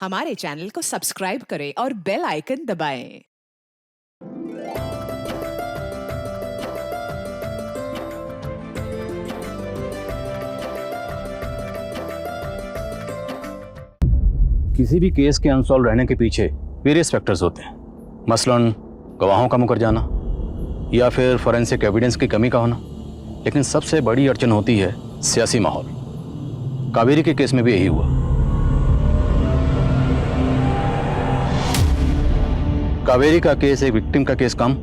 हमारे चैनल को सब्सक्राइब करें और बेल आइकन दबाएं। किसी भी केस के अनसॉल्व रहने के पीछे वेरियस फैक्टर्स होते हैं, मसलन गवाहों का मुकर जाना या फिर फोरेंसिक एविडेंस की कमी का होना। लेकिन सबसे बड़ी अड़चन होती है सियासी माहौल। कावेरी के केस में भी यही हुआ। कावेरी का केस एक विक्टिम का केस कम,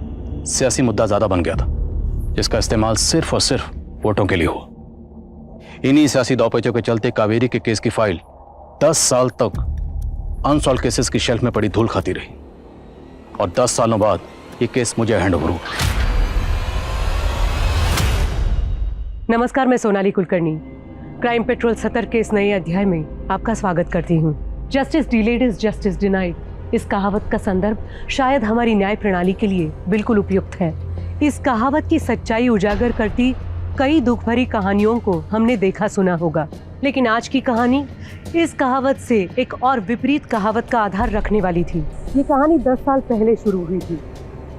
सियासी मुद्दा ज्यादा बन गया था, जिसका इस्तेमाल सिर्फ और सिर्फ वोटों के लिए हुआ। इन्हीं सियासी दौपेचों के चलते कावेरी के केस की फाइल 10 साल तक अनसॉल्व केसेस की शेल्फ में पड़ी धूल खाती रही और 10 सालों बाद ये केस मुझे हैंड ओवर हुआ। नमस्कार, मैं सोनाली कुलकर्णी क्राइम पेट्रोल 70 के इस नए अध्याय में आपका स्वागत करती हूँ। Justice delayed is justice denied. इस कहावत का संदर्भ शायद हमारी न्याय प्रणाली के लिए बिल्कुल उपयुक्त है। इस कहावत की सच्चाई उजागर करती कई दुख भरी कहानियों को हमने देखा सुना होगा, लेकिन आज की कहानी इस कहावत से एक और विपरीत कहावत का आधार रखने वाली थी। ये कहानी 10 साल पहले शुरू हुई थी।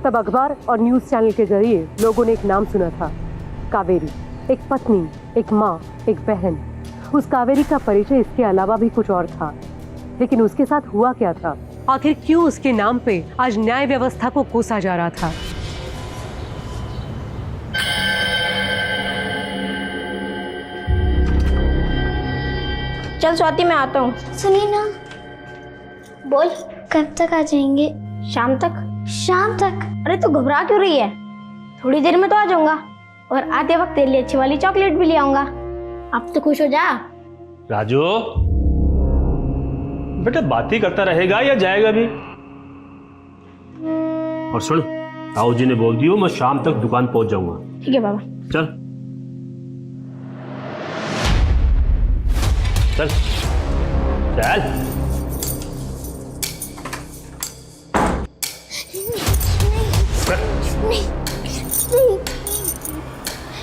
तब अखबार और न्यूज़ चैनल के जरिए लोगों ने एक नाम सुना था, कावेरी। एक पत्नी, एक माँ, एक बहन। उस कावेरी का परिचय इसके अलावा भी कुछ और था, लेकिन उसके साथ हुआ क्या था? आखिर क्यों उसके नाम पे आज न्याय व्यवस्था को कोसा जा रहा था? चल स्वाति, मैं आता हूँ। सुनिए ना। बोल। कब तक आ जाएंगे? शाम तक। शाम तक? अरे तू घबरा क्यों रही है? थोड़ी देर में तो आ जाऊंगा और आते वक्त तेरे लिए अच्छी वाली चॉकलेट भी ले आऊंगा। अब तो खुश हो जा। राजू बेटा, बात ही करता रहेगा या जाएगा भी? और सुन, ताऊ जी ने बोल दियो मैं शाम तक दुकान पहुंच जाऊंगा। ठीक है बाबा। चल चल चल।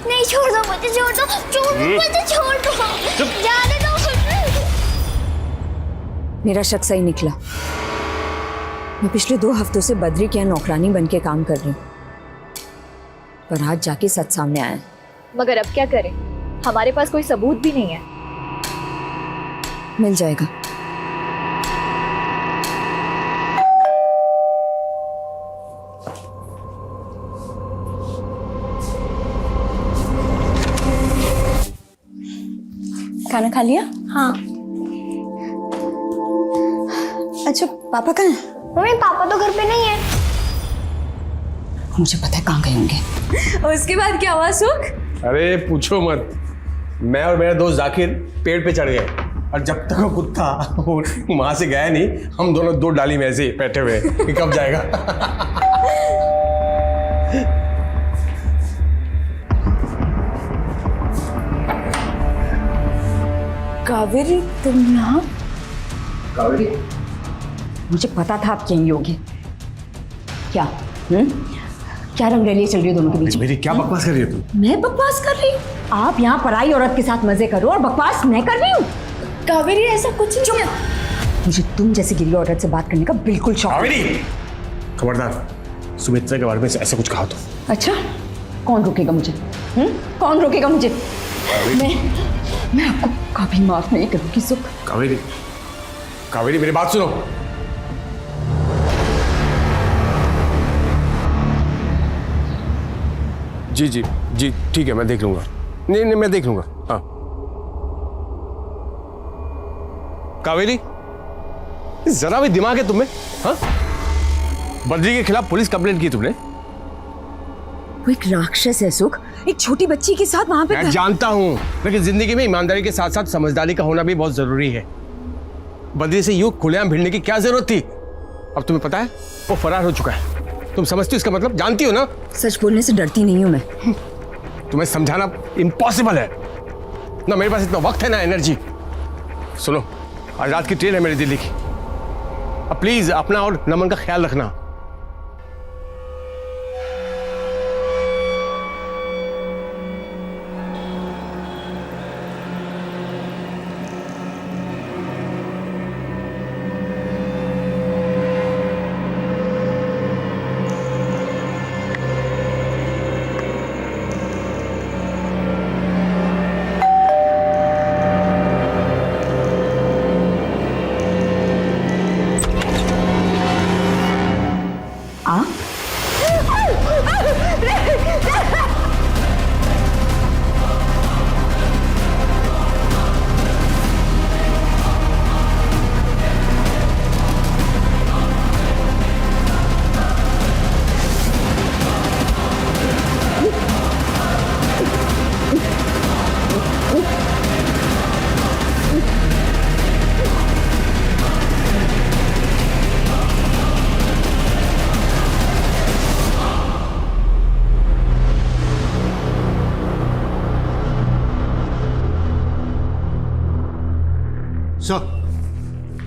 नहीं, छोड़ दो मुझे, छोड़ दो, मुझे छोड़ दो, जाने दो। मेरा शक सही निकला। मैं पिछले 2 हफ्तों से बद्री के यहाँ नौकरानी बन के काम कर रही हूँ, पर आज जाके सच सामने आया। मगर अब क्या करें, हमारे पास कोई सबूत भी नहीं है। मिल जाएगा। खाना खा लिया? हाँ। अच्छा, पापा कहाँ हैं? मम्मी, पापा तो घर पे नहीं है। मुझे पता है कहाँ गए होंगे। और उसके बाद क्या हुआ सुख? अरे पूछो मत। मैं और मेरा दोस्त जाकिर पेड़ पे चढ़ गए और जब तक वो कुत्ता वहां से गया नहीं, हम दोनों 2 डाली में ऐसे ही बैठे हुए कि कब जाएगा। कावेरी, तुम यहाँ? कावेरी, मुझे पता था आप यहीं होगे। क्या क्या रंगरेलियां चल रही है दोनों के बीच? मेरी क्या बकवास कर रही है तुम? मैं बकवास कर रही हूँ? आप यहाँ पराई औरत के साथ मजे करो और बकवास मैं कर रही हूँ? कावेरी, ऐसा कुछ नहीं है। मुझे तुम जैसी गिरी औरत से बात करने का बिल्कुल शौक नहीं। कावेरी, खबरदार, सुमित्रा के बारे में ऐसा कुछ कहा तो। अच्छा, कौन रोकेगा मुझे? कौन रोकेगा मुझे? मैं आपको कभी माफ नहीं करूंगी सुख। कावेरी, कावेरी, मेरी बात सुनो। जी जी जी, ठीक है, मैं देख लूंगा। नहीं, मैं देख लूंगा। हाँ कावेरी, जरा भी दिमाग है तुम्हें? हाँ, बद्री के खिलाफ पुलिस कंप्लेंट की तुमने? वो एक राक्षस है सुख, एक छोटी बच्ची के साथ वहां पे। मैं जानता हूं, लेकिन जिंदगी में ईमानदारी के साथ साथ समझदारी का होना भी बहुत जरूरी है। बद्री से यूं खुलेआम भिड़ने की क्या जरूरत थी? अब तुम्हें पता है वो फरार हो चुका है। तुम समझती हो इसका मतलब? जानती हो ना? सच बोलने से डरती नहीं हूं मैं। तुम्हें समझाना इम्पॉसिबल है ना। मेरे पास इतना वक्त है ना एनर्जी। सुनो, आज रात की ट्रेन है मेरी दिल्ली की। अब प्लीज अपना और नमन का ख्याल रखना।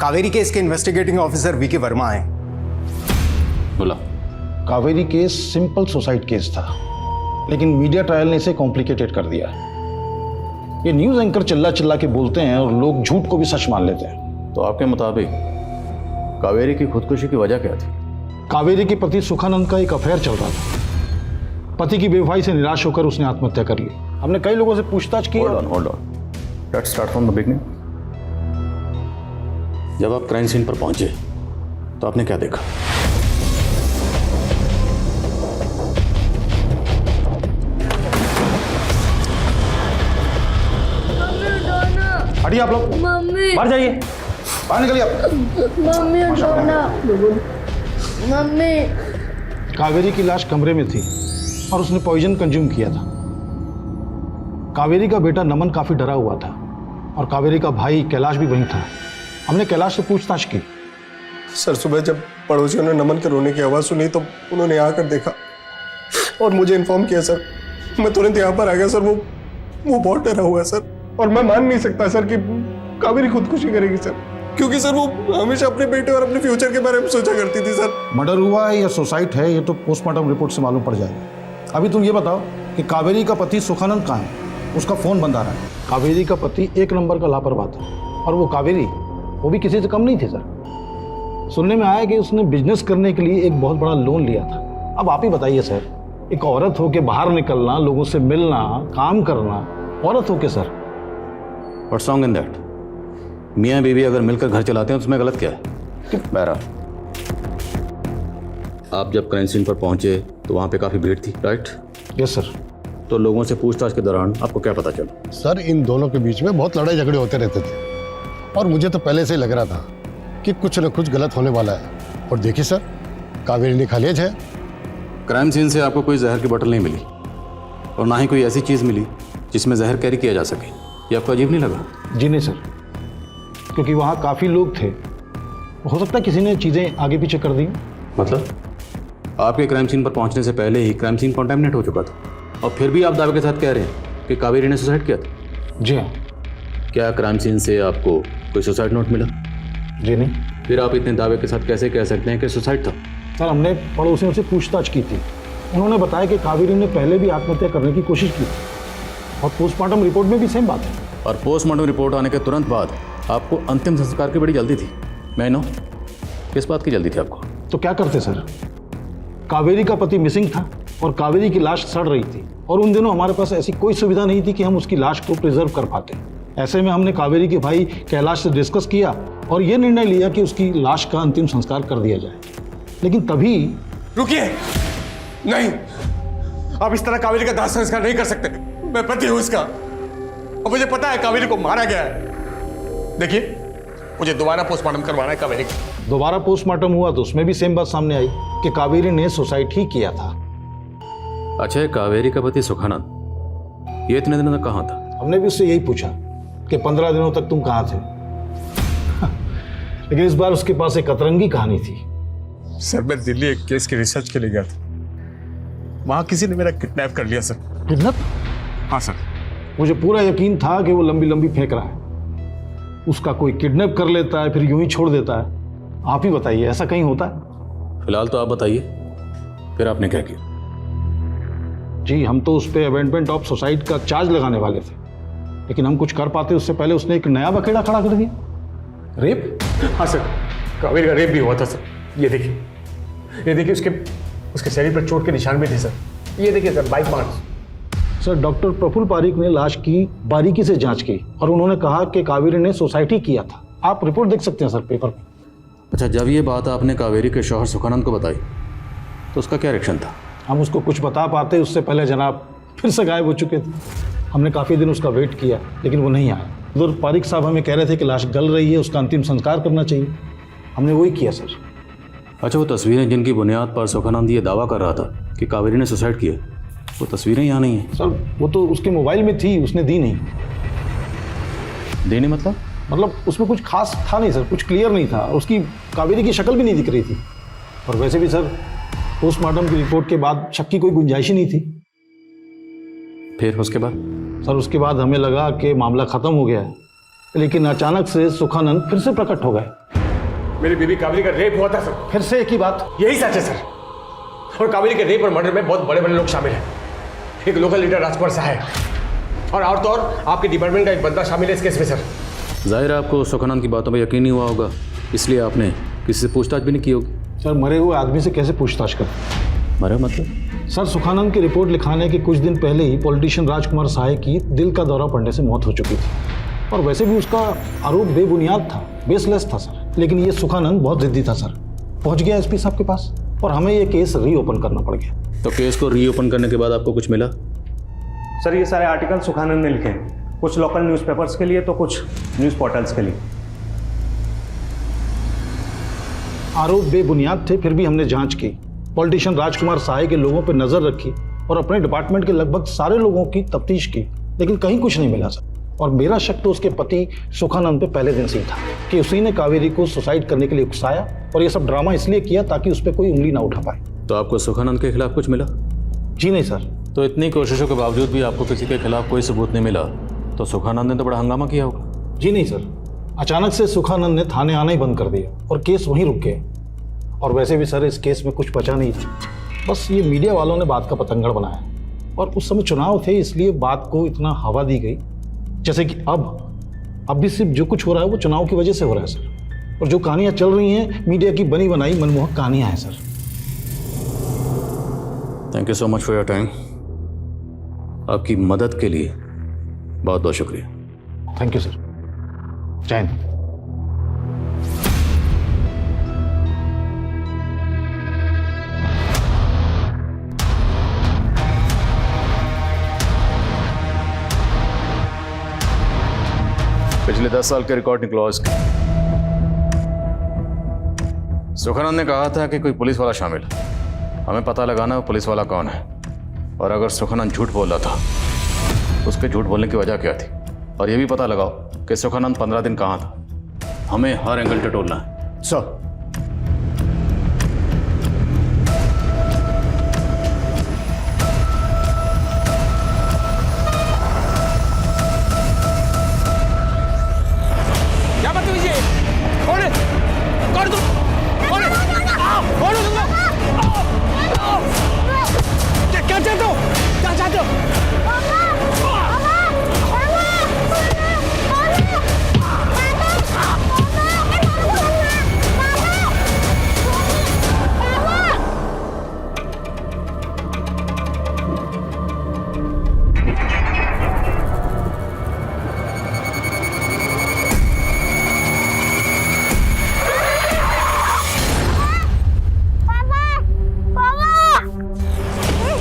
कावेरी केस के इन्वेस्टिगेटिंग ऑफिसर वीके वर्मा हैं। बोला। Kaveri case simple suicide case था, लेकिन मीडिया ट्रायल ने इसे कॉम्प्लिकेटेड कर दिया। ये न्यूज़ एंकर चिल्ला चिल्ला के बोलते हैं और लोग झूठ को भी सच मान लेते हैं। तो आपके मुताबिक कावेरी की खुदकुशी की वजह क्या थी? कावेरी के पति सुखानंद का एक अफेयर चल रहा था। पति की बेवफाई से निराश होकर उसने आत्महत्या कर ली। हमने कई लोगों से पूछताछ की। Hold on. Let's start from the beginning. जब आप क्राइम सीन पर पहुंचे तो आपने क्या देखा? हटिए आप लोग, मम्मी बाहर जाइए, बाहर निकलिए आप। मम्मी उठाना। मम्मी कावेरी की लाश कमरे में थी और उसने पॉइजन कंज्यूम किया था। कावेरी का बेटा नमन काफी डरा हुआ था और कावेरी का भाई कैलाश भी वहीं था। हमने कैलाश से पूछताछ की। सर सुबह जब पड़ोसियों ने नमन के रोने की आवाज़ सुनी तो उन्होंने आकर देखा और मुझे इन्फॉर्म किया सर। मैं तुरंत यहाँ पर आ गया सर। वो बहुत डरा हुआ है सर, और मैं मान नहीं सकता सर कि कावेरी खुदकुशी करेगी सर, क्योंकि सर वो हमेशा अपने बेटे और अपने फ्यूचर के बारे में सोचा करती थी सर। मर्डर हुआ है या सुसाइड है ये तो पोस्टमार्टम रिपोर्ट से मालूम पड़ जाएगा। अभी तुम ये बताओ कि कावेरी का पति सुखानंद कहाँ है? उसका फोन बंद आ रहा है। कावेरी का पति एक नंबर का लापरवाह था, और वो कावेरी वो भी किसी से कम नहीं थी सर। सुनने में आया कि उसने बिजनेस करने के लिए एक बहुत बड़ा लोन लिया था। अब आप ही बताइए सर, एक औरत होके बाहर निकलना, लोगों से मिलना, काम करना, औरत होके sir. What's wrong in that? मियाँ बीवी अगर मिलकर घर चलाते हैं तो उसमें गलत क्या है? बहरहाल आप जब क्राइम सीन पर पहुंचे तो वहां पे काफी भीड़ थी, राइट? Yes sir. तो लोगों से पूछताछ के दौरान आपको क्या पता चला? सर इन दोनों के बीच में बहुत लड़ाई झगड़े होते रहते थे, और मुझे तो पहले से ही लग रहा था कि कुछ न कुछ गलत होने वाला है। और देखिए सर, कावेरी ने खा लिया है। क्राइम सीन से आपको कोई जहर की बोतल नहीं मिली, और ना ही कोई ऐसी चीज मिली जिसमें जहर कैरी किया जा सके। ये आपको अजीब नहीं लगा? जी नहीं सर, क्योंकि वहाँ काफ़ी लोग थे। हो सकता है किसी ने चीज़ें आगे पीछे कर दी। मतलब आपके क्राइम सीन पर पहुंचने से पहले ही क्राइम सीन कॉन्टेमिनेट हो चुका था, और फिर भी आप दावे के साथ कह रहे हैं कि कावेरी ने सुसाइड किया था? जी हाँ। क्या क्राइम सीन से आपको कोई सुसाइड नोट मिला? जी नहीं। फिर आप इतने दावे के साथ कैसे कह सकते हैं कि सुसाइड था? सर हमने पड़ोसियों से पूछताछ की थी। उन्होंने बताया कि कावेरी ने पहले भी आत्महत्या करने की कोशिश की थी, और पोस्टमार्टम रिपोर्ट में भी सेम बात है। और पोस्टमार्टम रिपोर्ट आने के तुरंत बाद आपको अंतिम संस्कार की बड़ी जल्दी थी। मैं नो किस बात की जल्दी थी आपको? तो क्या करते सर? कावेरी का पति मिसिंग था और कावेरी की लाश सड़ रही थी, और उन दिनों हमारे पास ऐसी कोई सुविधा नहीं थी कि हम उसकी लाश को प्रिजर्व कर पाते। ऐसे में हमने कावेरी के भाई कैलाश से डिस्कस किया और ये निर्णय लिया कि उसकी लाश का अंतिम संस्कार कर दिया जाए। लेकिन तभी रुकिए, नहीं, आप इस तरह कावेरी का दाह संस्कार नहीं कर सकते। मैं पति हूं इसका, और मुझे पता है कावेरी को मारा गया है। देखिए, मुझे दोबारा पोस्टमार्टम करवाना है कावेरी का। दोबारा पोस्टमार्टम हुआ तो उसमें भी सेम बात सामने आई कि कावेरी ने सुसाइड ही किया था। अच्छा, कावेरी का पति सुखानंद ये इतने दिनों तक कहाँ था? हमने भी उससे यही पूछा कि 15 दिनों तक तुम कहाँ थे। लेकिन इस बार उसके पास एक अतरंगी कहानी थी। सर मैं दिल्ली एक केस की रिसर्च के लिए गया था, वहां किसी ने मेरा किडनैप कर लिया सर। किडनैप? हाँ सर। मुझे पूरा यकीन था कि वो लंबी लंबी फेंक रहा है। उसका कोई किडनैप कर लेता है फिर यूं ही छोड़ देता है। आप ही बताइए, ऐसा कहीं होता है? फिलहाल तो आप बताइए, फिर आपने क्या किया? जी हम तो उस पर अबेंडमेंट ऑफ सुसाइड का चार्ज लगाने वाले थे, लेकिन हम कुछ कर पाते उससे पहले उसने एक नया बखेड़ा खड़ा कर दिया। रेप? हाँ सर, कावेरी का रेप भी हुआ था सर। ये देखिए उसके शरीर पर चोट के निशान भी थे सर। ये देखिए sir, bike marks. Sir doctor Prafull Parik ने लाश की बारीकी से जांच की और उन्होंने कहा कि कावेरी ने सुसाइड ही किया था। आप रिपोर्ट देख सकते हैं सर पेपर में। अच्छा, जब ये बात आपने कावेरी के शौहर सुखानंद को बताई तो उसका क्या रिएक्शन था? हम उसको कुछ बता पाते उससे पहले जनाब फिर से गायब हो चुके थे। हमने काफ़ी दिन उसका वेट किया लेकिन वो नहीं आया। उधर पारिक साहब हमें कह रहे थे कि लाश गल रही है, उसका अंतिम संस्कार करना चाहिए। हमने वही किया सर। अच्छा, वो तस्वीरें जिनकी बुनियाद पर सुखानंद ये दावा कर रहा था कि कावेरी ने सुसाइड किया, वो तस्वीरें यहाँ नहीं हैं। सर वो तो उसके मोबाइल में थी, उसने दी नहीं। देने मतलब उसमें कुछ खास था नहीं सर, कुछ क्लियर नहीं था। उसकी कावेरी की शक्ल भी नहीं दिख रही थी, और वैसे भी सर पोस्टमार्टम की रिपोर्ट के बाद शक की कोई गुंजाइश ही नहीं थी। फिर उसके बाद? सर उसके बाद हमें लगा कि मामला ख़त्म हो गया है, लेकिन अचानक से सुखानंद फिर से प्रकट हो गए। मेरी बीबी कावेरी का रेप हुआ था सर। फिर से एक ही बात? यही सच है सर। और कावेरी के रेप और मर्डर में बहुत बड़े बड़े लोग शामिल हैं। एक लोकल लीडर राजकुमार सहाय और तो और आपके डिपार्टमेंट का एक बंदा शामिल है इस केस में सर। जाहिर है आपको सुखानंद की बातों पर यकीन नहीं हुआ होगा, इसलिए आपने किसी से पूछताछ भी नहीं की होगी। सर मरे हुए आदमी से कैसे पूछताछ करें? मरा मतलब? सर सुखानंद की रिपोर्ट लिखाने के कुछ दिन पहले ही पॉलिटिशियन राजकुमार सहाय की दिल का दौरा पड़ने से मौत हो चुकी थी, और वैसे भी उसका आरोप बेबुनियाद था, बेसलेस था सर। लेकिन ये सुखानंद बहुत जिद्दी था सर, पहुंच गया एसपी साहब के पास और हमें ये केस रीओपन करना पड़ गया। तो केस को रीओपन करने के बाद आपको कुछ मिला? सर ये सारे आर्टिकल सुखानंद ने लिखे हैं, कुछ लोकल न्यूज़पेपर्स के लिए तो कुछ न्यूज़ पोर्टल्स के लिए। आरोप बेबुनियाद थे, फिर भी हमने जांच की, पॉलिटिशियन राजकुमार सहाय के लोगों पर नजर रखी और अपने डिपार्टमेंट के लगभग सारे लोगों की तफ्तीश की, लेकिन कहीं कुछ नहीं मिला सर। और मेरा शक तो उसके पति सुखानंद पे पहले दिन से ही था कि उसी ने कावेरी को सुसाइड करने के लिए उकसाया, और ये सब ड्रामा इसलिए किया ताकि उस पर कोई उंगली ना उठा पाए। तो आपको सुखानंद के खिलाफ कुछ मिला? जी नहीं सर। तो इतनी कोशिशों के बावजूद भी आपको किसी के खिलाफ कोई सबूत नहीं मिला, तो सुखानंद ने तो बड़ा हंगामा किया होगा। जी नहीं सर, अचानक से सुखानंद ने थाने आना ही बंद कर दिया और केस वहीं रुक गया। और वैसे भी सर इस केस में कुछ बचा नहीं था, बस ये मीडिया वालों ने बात का पतंगड़ बनाया, और उस समय चुनाव थे इसलिए बात को इतना हवा दी गई, जैसे कि अब भी सिर्फ जो कुछ हो रहा है वो चुनाव की वजह से हो रहा है सर। और जो कहानियां चल रही हैं मीडिया की बनी बनाई मनमोहक कहानियां हैं sir. Thank you so much for your time. आपकी मदद के लिए बहुत बहुत शुक्रिया। Thank you sir. जय हिंद। पिछले 10 साल के रिकॉर्ड निकलवा इसके। सुखानंद ने कहा था कि कोई पुलिस वाला शामिल है, हमें पता लगाना है वो पुलिस वाला कौन है, और अगर सुखानंद झूठ बोल रहा था उसके झूठ बोलने की वजह क्या थी, और ये भी पता लगाओ कि सुखानंद 15 दिन कहाँ था। हमें हर एंगल टटोलना है सर।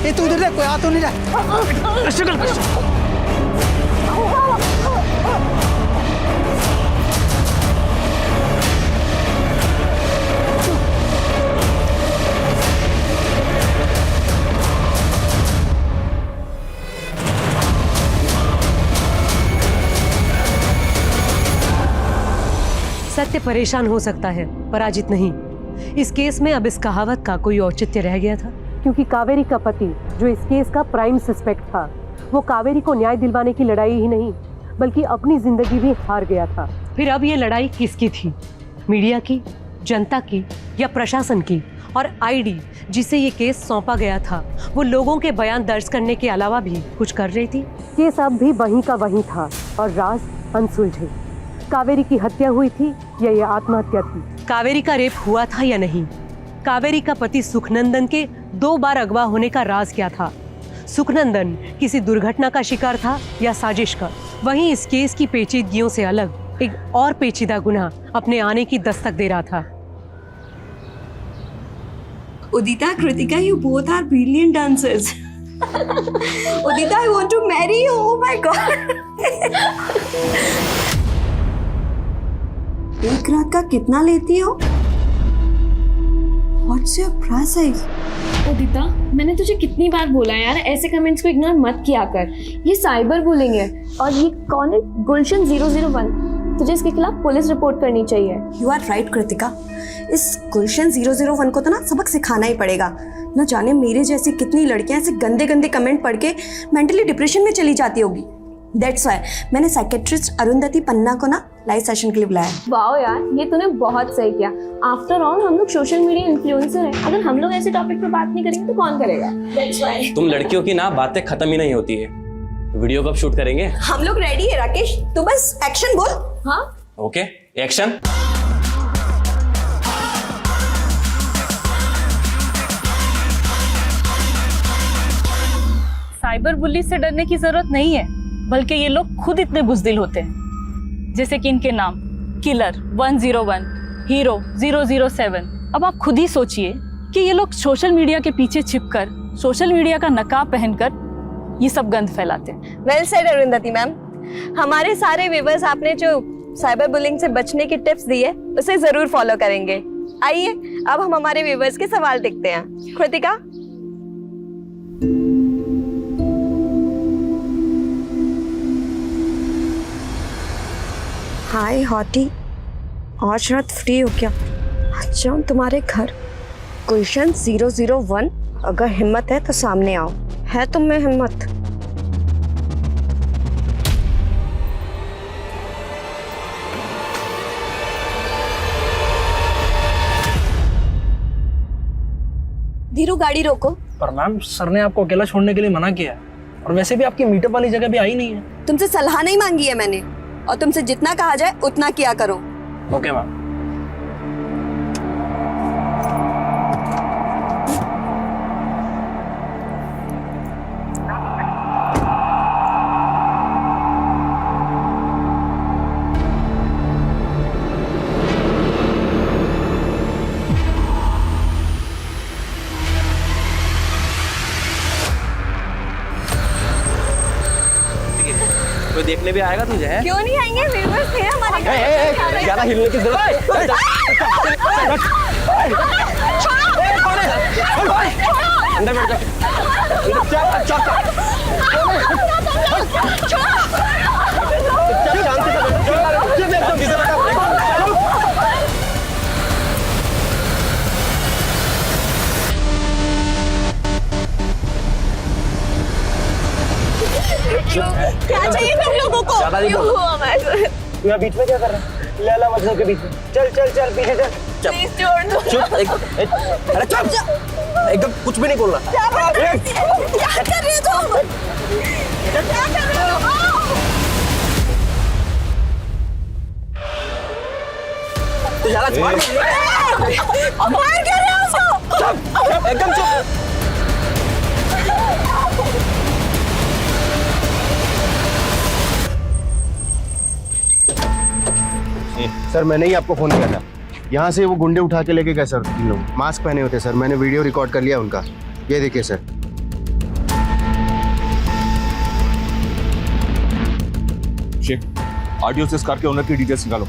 तू उधर देख, कोई आ तो नहीं रहा। सत्य परेशान हो सकता है, पराजित नहीं। इस केस में अब इस कहावत का कोई औचित्य रह गया था, क्योंकि कावेरी का पति जो इस केस का प्राइम सस्पेक्ट था, वो कावेरी को न्याय दिलवाने की लड़ाई ही नहीं बल्कि अपनी जिंदगी भी हार गया था। फिर अब ये लड़ाई किसकी थी? मीडिया की, जनता की, या प्रशासन की? और आईडी जिसे ये केस सौंपा गया था वो लोगों के बयान दर्ज करने के अलावा भी कुछ कर रही थी। केस अब भी वहीं का वहीं था और राज अनसुलझे। कावेरी की हत्या हुई थी या ये आत्महत्या थी? कावेरी का रेप हुआ था या नहीं? कावेरी का पति सुखनंदन के 2 बार अगवा होने का राज क्या था? सुखनंदन किसी दुर्घटना का शिकार था या साजिश का? वहीं इस केस की पेचीदगियों से अलग एक और पेचीदा गुनाह अपने आने की दस्तक दे रहा था। Udita, Kritika, you both are brilliant dancers. Udita, I want to marry you. Oh my God. एक रात का कितना लेती हो? What's your price? उदिता, मैंने तुझे कितनी बार बोला यार, ऐसे कमेंट्स को इग्नोर मत किया कर, ये साइबर बुलिंग है। और ये कौन है? गुलशन 001, तुझे इसके खिलाफ पुलिस रिपोर्ट करनी चाहिए। You are right, Kritika. इस गुलशन 001 को तो ना सबक सिखाना ही पड़ेगा। न जाने मेरे जैसी कितनी लड़कियां ऐसे गंदे गंदे कमेंट पढ़ के मेंटली डिप्रेशन में चली जाती होगी। दैट्स व्हाई मैंने साइकेट्रिस्ट अरुंधति पन्ना को ना लाइव सेशन के लिए बुलाया। वाओ यार, ये तूने बहुत सही किया। आफ्टर ऑल हम लोग सोशल मीडिया इन्फ्लुएंसर हैं। अगर हम लोग ऐसे टॉपिक पे बात नहीं करेंगे तो कौन करेगा? That's why. तुम लड़कियों की ना बातें खत्म ही नहीं होती है। वीडियो कब शूट करेंगे? हम लोग रेडी है राकेश, तू बस एक्शन बोल। हाँ ओके, एक्शन। साइबर बुली से डरने की जरूरत नहीं है, बल्कि ये लोग खुद इतने बुज़दिल होते हैं। जैसे कि इनके नाम किलर 101, हीरो 007। अब आप खुद ही सोचिए कि ये लोग सोशल मीडिया के पीछे छिपकर, सोशल मीडिया का नकाब पहनकर ये सब गंद फैलाते हैं। Well said Arundhati ma'am. हमारे सारे व्यूअर्स आपने जो साइबर बुलिंग से बचने की टिप्स दी है उसे जरूर फॉलो करेंगे। आइए अब हम हमारे व्यूअर्स के सवाल देखते हैं। कृतिका। हाय हॉटी, आज रात फ्री हो क्या? आज जाऊँ तुम्हारे घर। गुलशन 001, अगर हिम्मत है तो सामने आओ। है तुम में हिम्मत? धीरू गाड़ी रोको। पर मैम सर ने आपको अकेला छोड़ने के लिए मना किया है, और वैसे भी आपकी मीटअप वाली जगह भी आई नहीं है। तुमसे सलाह नहीं मांगी है मैंने, और तुमसे जितना कहा जाए उतना किया करो। Okay ma'am. कोई देखने भी आएगा तुझे? है? क्यों नहीं आएंगे? व्यूअर्स हैं हमारे घर। ज्यादा हिलने की जरूरत अंदर बैठ क्या चाहिए तुम लोगों को? क्यों हुआ मैं? तू यहाँ बीच में क्या कर रहा है? लैला मजनू के बीच में। चल चल चल पीछे चल। प्लीज छोड़ दो। चुप। अरे चुप। एकदम कुछ भी नहीं बोलना। क्या कर रहे हो तुम? क्या कर रहे हो? तू ज़्यादा छुपा मार क्या रहे हो उसको? चुप, एकदम चुप। सर मैंने ही आपको फोन किया था। यहाँ से वो गुंडे उठा के लेके गए सर, 3 लोग मास्क पहने होते सर। मैंने वीडियो रिकॉर्ड कर लिया उनका, ये देखिए सर। ऑडियो से इस कार के ओनर की डिटेल्स निकालो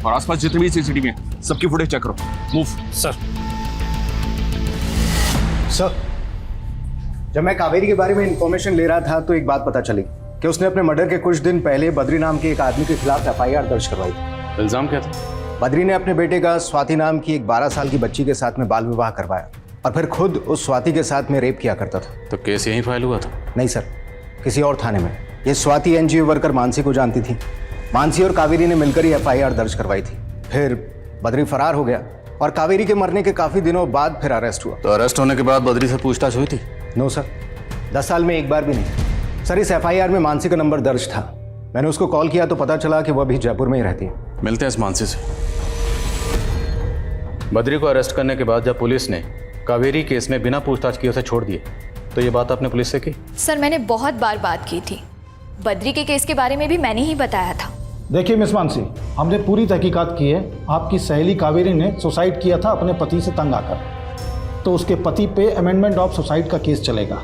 और आसपास जितने भी सीसीटीवी हैं सबकी फुटेज चेक करो। मूव। सर जब मैं कावेरी के बारे में इंफॉर्मेशन ले रहा था तो एक बात पता चली कि उसने अपने मर्डर के कुछ दिन पहले बद्री नाम के एक आदमी के खिलाफ FIR दर्ज करवाई। इल्जाम क्या था? बद्री ने अपने बेटे का स्वाति नाम की एक 12 साल की बच्ची के साथ में बाल विवाह करवाया और फिर खुद उस स्वाति के साथ में रेप किया करता था। तो केस यहीं फाइल हुआ था? नहीं सर, किसी और थाने में। ये स्वाति NGO वर्कर मानसी को जानती थी। मानसी और कावेरी ने मिलकर ही FIR दर्ज करवाई थी। फिर बद्री फरार हो गया और कावेरी के मरने के काफी दिनों बाद फिर अरेस्ट हुआ। तो अरेस्ट होने के बाद बद्री से पूछताछ हुई थी? नो सर, 10 साल में एक बार भी नहीं। सर इस FIR में मानसी का नंबर दर्ज था। मैंने उसको कॉल किया तो पता चला कि वह अभी जयपुर में ही रहती है। मिलते हैं इस मानसी से। बद्री को अरेस्ट करने के बाद जब पुलिस ने कावेरी केस में बिना पूछताछ किए उसे छोड़ दिए, तो ये बात आपने पुलिस से की? सर मैंने बहुत बार बात की थी। बद्री के केस के बारे में भी मैंने ही बताया था। देखिए मिस मानसी, हमने पूरी तहकीकात की है। आपकी सहेली कावेरी ने सुसाइड किया था अपने पति से तंग आकर, तो उसके पति पे अमेंडमेंट ऑफ सुसाइड का केस चलेगा।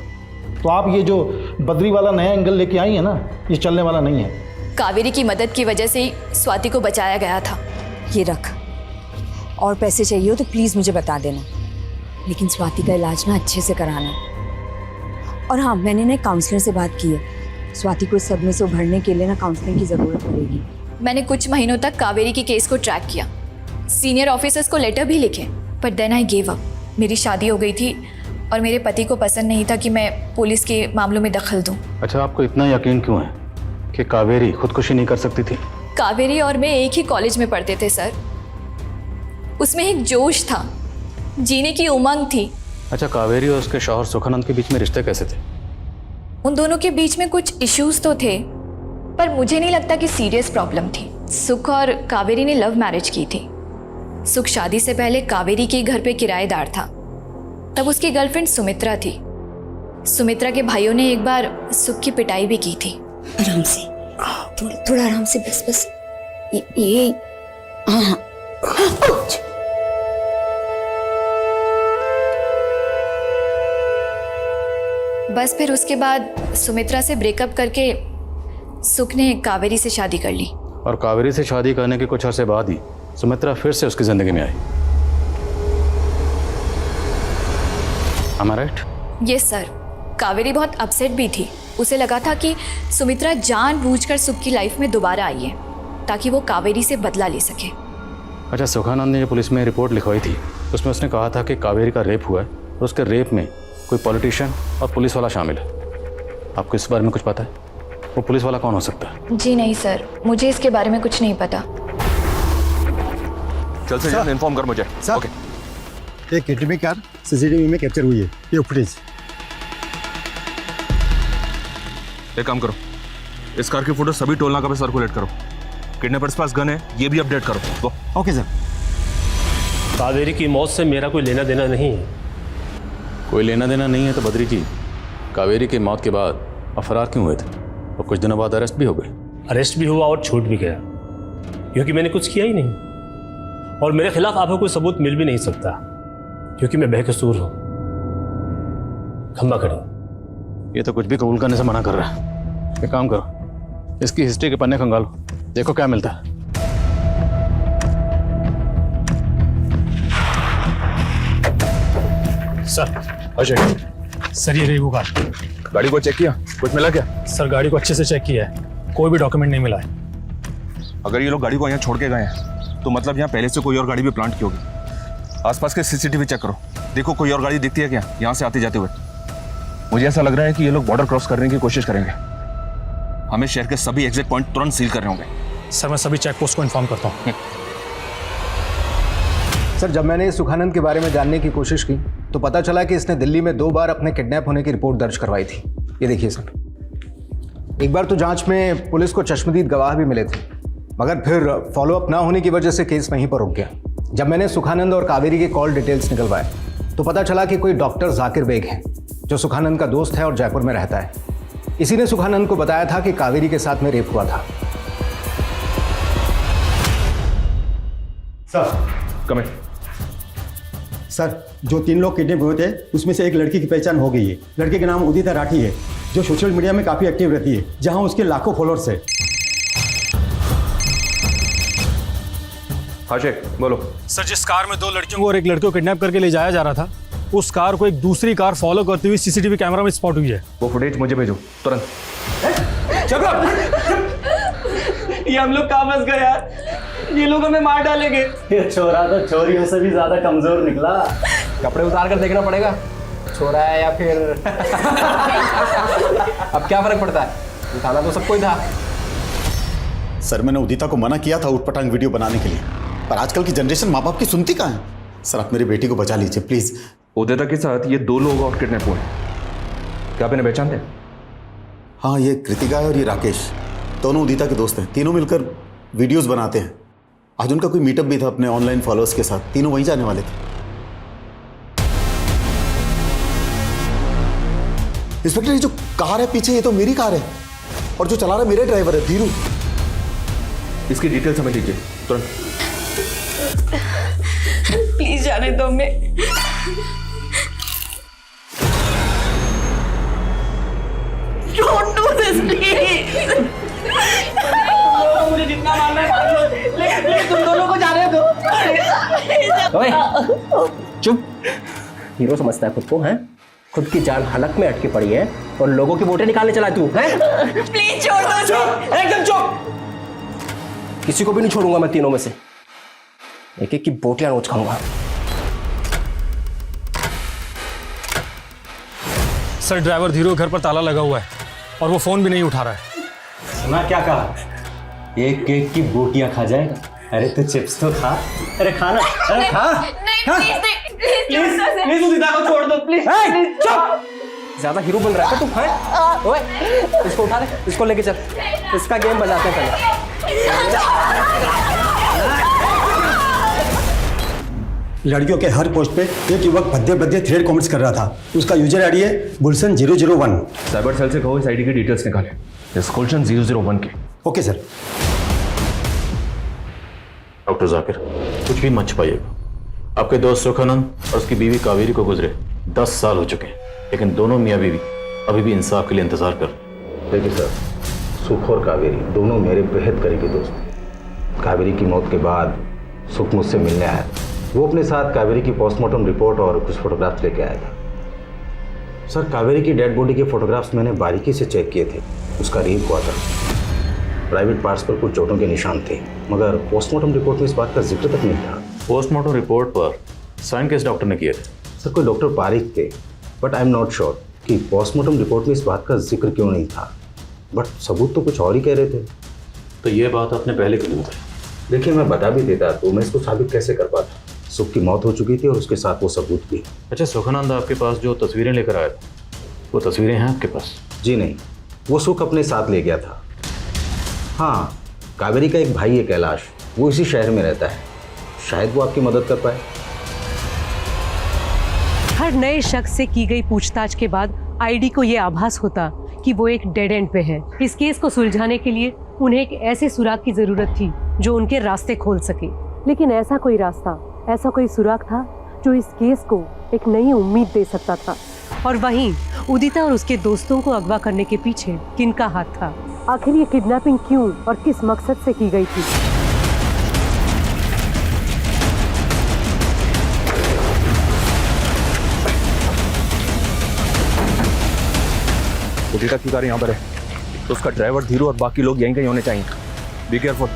तो आप ये जो बद्री वाला नया एंगल लेके आई है ना, ये चलने वाला नहीं है। कावेरी की मदद की वजह से ही स्वाति को बचाया गया था। ये रख, और पैसे चाहिए हो तो प्लीज़ मुझे बता देना, लेकिन स्वाति का इलाज ना अच्छे से कराना। और हाँ, मैंने ना काउंसलर से बात की है। स्वाति को इस सदमे से उभरने के लिए ना काउंसलिंग की ज़रूरत पड़ेगी। मैंने कुछ महीनों तक कावेरी की केस को ट्रैक किया, सीनियर ऑफिसर्स को लेटर भी लिखे, but then I give up. मेरी शादी हो गई थी और मेरे पति को पसंद नहीं था कि मैं पुलिस के मामलों में दखल दूं। अच्छा, आपको इतना यकीन क्यों है कि कावेरी खुदकुशी नहीं कर सकती थी? कावेरी और मैं एक ही कॉलेज में पढ़ते थे सर। उसमें एक जोश था, जीने की उमंग थी। अच्छा, कावेरी और उसके शौहर सुखानंद के बीच में रिश्ते कैसे थे? उन दोनों के बीच में कुछ इश्यूज तो थे, पर मुझे नहीं लगता कि सीरियस प्रॉब्लम थी। सुख और कावेरी ने लव मैरिज की थी। सुख शादी से पहले कावेरी के घर पे किराएदार था। तब उसकी गर्लफ्रेंड सुमित्रा थी। सुमित्रा के भाइयों ने एक बार सुख की पिटाई भी की थी। आराम से, थोड़ा आराम से, बस बस ये हाँ। बस फिर उसके बाद सुमित्रा से ब्रेकअप करके सुख ने कावेरी से शादी कर ली। और कावेरी से शादी करने के कुछ अर्से बाद ही सुमित्रा फिर से उसकी जिंदगी में आई। Am I right? Yes sir. Kaveri बहुत अपसेट भी थी। उसे लगा था कि सुमित्रा जानबूझकर सुख की लाइफ में दोबारा आई है ताकि वो कावेरी से बदला ले सके। अच्छा, सुखानंद ने जो पुलिस में रिपोर्ट लिखवाई थी उसमें उसने कहा था कि कावेरी का रेप हुआ है और उसके रेप में कोई पॉलिटिशियन और पुलिस वाला शामिल है। आपको इस बारे में कुछ पता है? वो पुलिस वाला कौन हो सकता है? जी नहीं सर, मुझे इसके बारे में कुछ नहीं पता। चल से जल्द इन्फॉर्म कर मुझे। ओके। एक किडनैपिंग कार सीसीटीवी में कैप्चर हुई है, ये फुटेज। एक काम करो, इस कार की फोटो सभी टोल नाका पे सर्कुलेट करो। किडनैपर्स पास गन है, ये भी अपडेट करो। Okay sir. कावेरी की मौत से मेरा कोई लेना देना नहीं है। कोई लेना देना नहीं है तो बद्री जी, कावेरी की मौत के बाद आप फरार क्यों हुए थे और कुछ दिनों बाद अरेस्ट भी हो गए? अरेस्ट भी हुआ और छूट भी गया क्योंकि मैंने कुछ किया ही नहीं, और मेरे खिलाफ आपको कोई सबूत मिल भी नहीं सकता क्योंकि मैं बेकसूर हूं। खम्बा करो। ये तो कुछ भी कबूल करने से मना कर रहा है। एक काम करो, इसकी हिस्ट्री के पन्ने खंगालो, देखो क्या मिलता है। सर अजय, सर ये रही वो कार। गाड़ी को चेक किया, कुछ मिला क्या? सर गाड़ी को अच्छे से चेक किया है, कोई भी डॉक्यूमेंट नहीं मिला है। अगर ये लोग गाड़ी को यहाँ छोड़ के गए हैं तो मतलब यहाँ पहले से कोई और गाड़ी भी प्लांट की होगी। आसपास के सीसीटीवी चेक करो, देखो कोई और गाड़ी दिखती है क्या यहाँ से आते जाते हुए। मुझे ऐसा लग रहा है कि ये लोग बॉर्डर क्रॉस करने की कोशिश करेंगे। हमें शहर के सभी एग्जिट पॉइंट तुरंत सील करने होंगे। सर मैं सभी चेक पोस्ट को इन्फॉर्म करता हूँ। सर, जब मैंने सुखानंद के बारे में जानने की कोशिश की तो पता चला कि इसने दिल्ली में 2 बार अपने किडनैप होने की रिपोर्ट दर्ज करवाई थी। ये देखिए सर, एक बार तो जांच में पुलिस को चश्मदीद गवाह भी मिले थे, मगर फिर फॉलोअप ना होने की वजह से केस वहीं पर रुक गया। जब मैंने सुखानंद और कावेरी के कॉल डिटेल्स निकलवाए तो पता चला कि कोई डॉक्टर जाकिर बेग है जो सुखानंद का दोस्त है और जयपुर में रहता है। इसी ने सुखानंद को बताया था कि कावेरी के साथ में रेप हुआ था। Sir comment. सर, जो 3 लोग किडनैप हुए थे उसमें से एक लड़की की पहचान हो गई है। लड़के का नाम उदिता राठी है जो सोशल मीडिया में काफ़ी एक्टिव रहती है, जहां उसके लाखों फॉलोअर्स है। अजय बोलो। सर जिस कार में 2 लड़कियों को और एक लड़के को किडनैप करके ले जाया जा रहा था, उस कार को एक दूसरी कार फॉलो करती हुई सीसीटीवी कैमरा में स्पॉट हुई है। वो फुटेज मुझे भेजो तुरंत। ये हम लोग कहाँ फंस गए यार, ये लोग हमें मार डालेंगे। ये छोरा तो चोरियों से भी ज्यादा कमजोर निकला। कपड़े उतार कर देखना पड़ेगा, छोरा है या फिर अब क्या फर्क पड़ता है, उठाना तो सबको ही था। सर मैंने उदिता को मना किया था उटपटांग वीडियो बनाने के लिए, पर आजकल की जनरेशन माँ बाप की सुनती कहाँ है। सर आप मेरी बेटी को बचा लीजिए प्लीज। उदिता के साथ ये 2 लोग और किडनैप हुए, क्या आप इन्हें पहचानते हैं? हाँ, ये कृतिका है और ये राकेश, दोनों उदिता के दोस्त हैं। तीनों मिलकर वीडियोस बनाते हैं। आज उनका कोई मीटअप भी था अपने ऑनलाइन फॉलोअर्स के साथ, तीनों वहीं जाने वाले थे। इंस्पेक्टर, ये जो कार है पीछे, ये तो मेरी कार है और जो चला रहा है मेरा ड्राइवर है धीरू। इसकी डिटेल्स हमें दीजिए तुरंत। प्लीज जाने दो हमें। Don't do this, please. मुझे जितना मारना है मार लो, लेकिन तुम दोनों को जाने दो। ओए, चुप। हीरो समझता है खुद को, हैं? खुद की जान हलक में अटकी पड़ी है और लोगों की वोटें निकालने चला तू, हैं? प्लीज छोड़ दो। चुप, एकदम चुप। किसी को भी नहीं छोड़ूंगा मैं, तीनों में से एक एक की बोटियां नोच खाऊंगा। सर ड्राइवर धीरू घर पर ताला लगा हुआ है और वो फोन भी नहीं उठा रहा है। सुना क्या कहा? एक केक की बोटियां खा जाएगा। अरे तो चिप्स तो खा। अरे खाना, अरे खा। प्लीज उदिता को छोड़ दो प्लीज। चुप। ज्यादा हीरो बन रहा है तू। ओए, इसको उठा ले, इसको लेके चल, इसका गेम बजाते हैं पहले। लड़कियों के हर पोस्ट पे एक युवक भद्दे भद्दे थ्रेड कमेंट्स कर रहा था। उसका यूजर आईडी है गुलशन 001। साइबर सेल से कहो इस आईडी की डिटेल्स निकाले, इस गुलशन 001 के। Okay sir. डॉक्टर जाकिर, कुछ भी मत छुपाइएगा। आपके दोस्त सुखानंद और उसकी बीवी कावेरी को गुजरे 10 साल हो चुके हैं, लेकिन दोनों मियाँ बीवी अभी भी इंसाफ के लिए इंतजार कर। देखिए सर, सुख और कावेरी दोनों मेरे बेहद करीबी दोस्त हैं। कावेरी की मौत के बाद सुख मुझसे मिलने आया था। वो अपने साथ कावेरी की पोस्टमार्टम रिपोर्ट और कुछ फोटोग्राफ्स लेके आया था। सर, कावेरी की डेड बॉडी के फोटोग्राफ्स मैंने बारीकी से चेक किए थे। उसका रेप हुआ था। प्राइवेट पार्ट्स पर कुछ चोटों के निशान थे, मगर पोस्टमार्टम रिपोर्ट में इस बात का जिक्र तक नहीं था। पोस्टमार्टम रिपोर्ट पर साइन किस डॉक्टर ने किए थे? सर, कोई डॉक्टर पारिक थे, but I am not sure कि पोस्टमार्टम रिपोर्ट में इस बात का जिक्र क्यों नहीं था। बट सबूत तो कुछ और ही कह रहे थे। तो ये बात आपने पहले क्यों नहीं बताई? देखिए, मैं बता भी देता तो मैं इसको साबित कैसे कर पाता। सुख की मौत हो चुकी थी और उसके साथ वो सबूत भी। अच्छा, सुखानंद आपके पास जो तस्वीरें लेकर आया था, वो तस्वीरें हैं आपके पास? जी नहीं, वो सुख अपने साथ ले गया था। हाँ, कावेरी का एक भाई है कैलाश, वो इसी शहर में रहता है। शायद वो आपकी मदद कर पाए। हर नए शख्स से की गई पूछताछ के बाद आईडी को ये आभास होता कि वो एक डेड एंड पे है। इस केस को सुलझाने के लिए उन्हें एक ऐसे सुराग की जरूरत थी जो उनके रास्ते खोल सके। लेकिन ऐसा कोई रास्ता, ऐसा कोई सुराग था जो इस केस को एक नई उम्मीद दे सकता था। और वहीं उदिता और उसके दोस्तों को अगवा करने के पीछे किनका हाथ था? आखिर ये किडनैपिंग क्यों और किस मकसद से की गई थी? उदिता की कार यहाँ पर है, तो उसका ड्राइवर धीरू और बाकी लोग यहीं कहीं होने चाहिए। Be careful.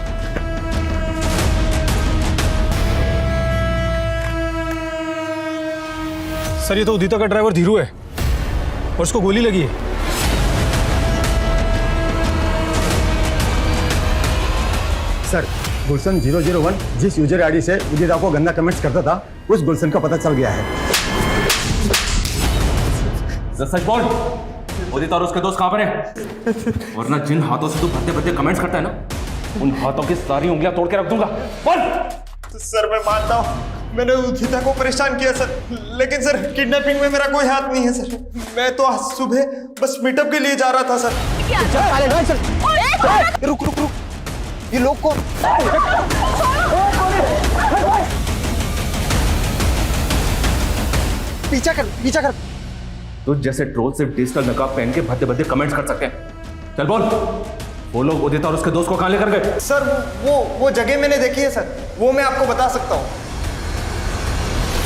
सर, ये तो उदिता का ड्राइवर धीरू है और उसको गोली लगी है। सर, गुलशन 001 जिस यूजर आईडी से उदिता को गंदा कमेंट्स करता था, उस गुलशन का पता चल गया है। सच बोल, उदिता और उसके दोस्त कहाँ पर हैं? वरना जिन हाथों से तू भद्दे भद्दे कमेंट्स करता है ना, उन हाथों की सारी उंगलियां तोड़ के रख दूंगा। बोल। सर, मैं मानता हूँ मैंने उदिता को परेशान किया सर, लेकिन सर किडनैपिंग में मेरा कोई हाथ नहीं है सर। मैं तो आज सुबह बस मीटअप के लिए जा रहा था सर। रुक रुक रुक, ये लोग को पीछा कर, पीछा कर। तुझ जैसे ट्रोल सिर्फ डिजिटल नकाब पहन के भद्दे भद्दे कमेंट्स कर सकते हैं। चल बोल, वो लोग उदिता और उसके दोस्त को कहाँ लेकर गए? सर, वो जगह मैंने देखी है सर, वो मैं आपको बता सकता हूँ।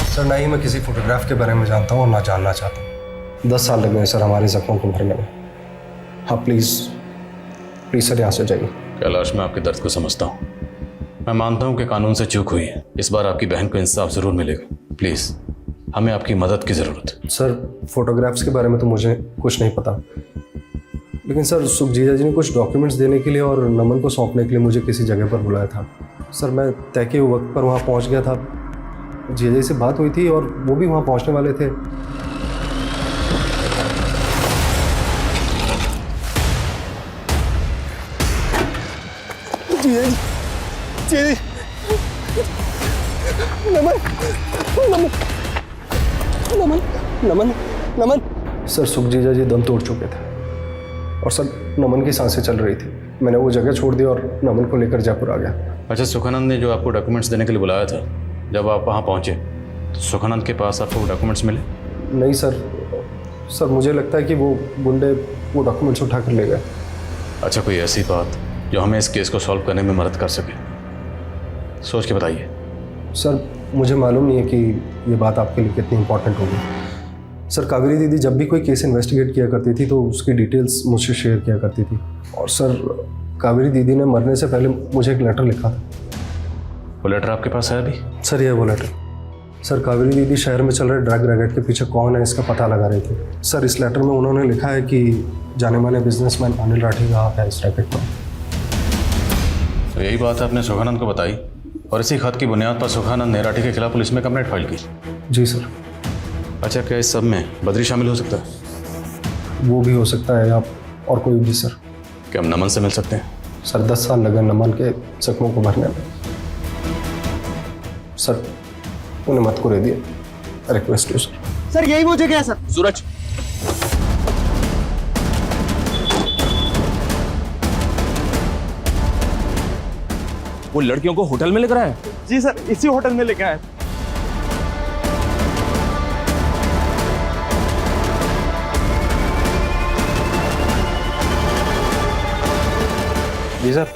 सर, ना ही मैं किसी फोटोग्राफ के बारे में जानता हूँ और ना जानना चाहता हूँ। 10 साल लग गए सर हमारे जख्मों को भरने में। हाँ प्लीज़ सर, यहाँ से जाइए। कैलाश, मैं आपके दर्द को समझता हूँ। मैं मानता हूँ कि कानून से चूक हुई है। इस बार आपकी बहन को इंसाफ जरूर मिलेगा। प्लीज़, हमें आपकी मदद की ज़रूरत है। सर, फोटोग्राफ्स के बारे में तो मुझे कुछ नहीं पता, लेकिन सर सुख जीजा जी ने कुछ डॉक्यूमेंट्स देने के लिए और नमन को सौंपने के लिए मुझे किसी जगह पर बुलाया था। सर, मैं तय के वक्त पर वहाँ पहुँच गया था। जीजा जी से बात हुई थी और वो भी वहाँ पहुँचने वाले थे। नमन। सर, सुख जीजा जी दम तोड़ चुके थे और सर नमन की सांसें चल रही थी। मैंने वो जगह छोड़ दी और नमन को लेकर जयपुर आ गया। अच्छा, सुखानंद ने जो आपको डॉक्यूमेंट्स देने के लिए बुलाया था, जब आप वहाँ पहुँचे तो सुखानंद के पास आपको डॉक्यूमेंट्स मिले? नहीं सर, मुझे लगता है कि वो गुंडे वो डॉक्यूमेंट्स उठा कर ले गए। अच्छा, कोई ऐसी बात जो हमें इस केस को सॉल्व करने में मदद कर सके? सोच के बताइए। सर, मुझे मालूम नहीं है कि ये बात आपके लिए कितनी इंपॉर्टेंट होगी। सर, कावेरी दीदी जब भी कोई केस इन्वेस्टिगेट किया करती थी तो उसकी डिटेल्स मुझसे शेयर किया करती थी। और सर, कावेरी दीदी ने मरने से पहले मुझे एक लेटर लिखा था। वो लेटर आपके पास है अभी? सर, ये वो लेटर। सर, कावेरी दीदी शहर में चल रहे ड्रग रैकेट के पीछे कौन है इसका पता लगा रही थी। सर, इस लेटर में उन्होंने लिखा है कि जाने माने बिजनेसमैन अनिल राठी का हाथ है इस रैकेट में। तो यही बात आपने सुखानंद को बताई और इसी खत की बुनियाद पर सुखानंद ने राठी के खिलाफ पुलिस में कंप्लेंट फाइल की। जी सर। अच्छा, क्या इस सब में बद्री शामिल हो सकता है? वो भी हो सकता है, आप और कोई भी सर। क्या हम नमन से मिल सकते हैं? सर 10 साल लगा नमन के जख्मों को भरने में। सर उन्हें मत को दे दिए, रिक्वेस्ट यू सर। सर यही वो जगह है सर। सूरज, वो लड़कियों को होटल में लेकर आया? जी सर, इसी होटल में लेके आए। जी सर।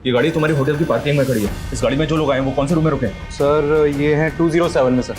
ये गाड़ी तुम्हारी होटल की पार्किंग में खड़ी है। इस गाड़ी में जो लोग आए हैं वो कौन से रूम में रुके हैं? सर ये है 207 में सर।